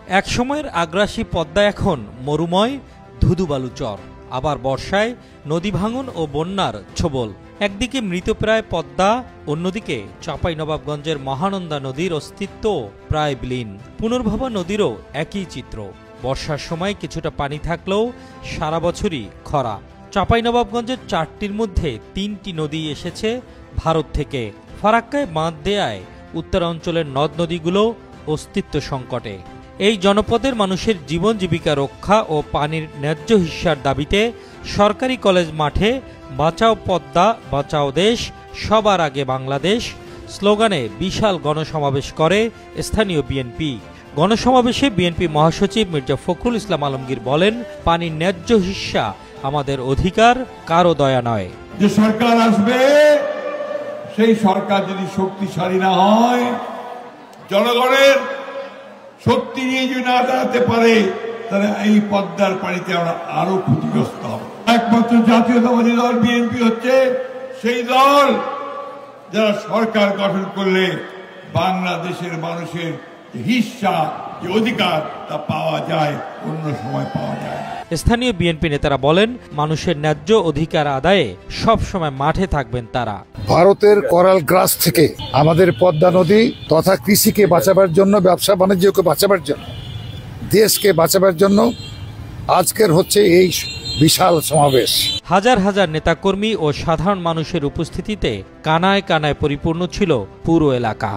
এক সময়ের আগ্রাসী পদ্মা এখন মরুময় ধুধুবালু চর, আবার বর্ষায় নদী ভাঙন ও বন্যার ছোবল। একদিকে মৃতপ্রায় পদ্মা, অন্যদিকে চাঁপাইনবাবগঞ্জের মহানন্দা নদীর অস্তিত্ব প্রায় বিলীন। পুনর্ভবা নদীরও একই চিত্র। বর্ষার সময় কিছুটা পানি থাকলেও সারা বছরই খরা। চাঁপাইনবাবগঞ্জের 4টির মধ্যে 3টি নদী এসেছে ভারত থেকে। ফারাক্কায় বাঁধ দেয়ায় উত্তরাঞ্চলের নদ নদীগুলো অস্তিত্ব সংকটে। এই জনপদের মানুষের জীবন জীবিকা রক্ষা ও পানির ন্যায্য হিস্যার দাবিতে সরকারি কলেজ মাঠে বাঁচাও পদ্মা, বাঁচাও দেশ, সবার আগে বাংলাদেশ স্লোগানে বিশাল গণসমাবেশ করে স্থানীয় বিএনপি। গণসমাবেশে বিএনপি মহাসচিব মির্জা ফখরুল ইসলাম আলমগীর বলেন, পানির ন্যায্য হিস্যা আমাদের অধিকার, কারো দয়া নয়। যে সরকার আসবে, সেই সরকার যদি শক্তিশালী না হয়, জনগণের শক্তি নিয়ে যদি না দাঁড়াতে পারে, তাহলে এই পদ্মার পানিতে আমরা আরো ক্ষতিগ্রস্ত হব। একমাত্র জাতীয়তাবাদী দল বিএনপি হচ্ছে সেই দল যারা সরকার গঠন করলে বাংলাদেশের মানুষের হিস্সা, যে অধিকার, তা পাওয়া যায়, অন্য সময় পাওয়া যায়। স্থানীয় বিএনপি নেতারা বলেন, মানুষের ন্যায্য অধিকার আদায়ে সব সময় মাঠে থাকবেন তারা। ভারতের করাল গ্রাস থেকে আমাদের পদ্মা নদী তথা কৃষিকে বাঁচাবার জন্য, ব্যবসা বাণিজ্যকে বাঁচাবার জন্য, দেশকে বাঁচাবার জন্য আজকের হচ্ছে এই বিশাল সমাবেশ। হাজার হাজার নেতাকর্মী ও সাধারণ মানুষের উপস্থিতিতে কানায় কানায় পরিপূর্ণ ছিল পুরো এলাকা।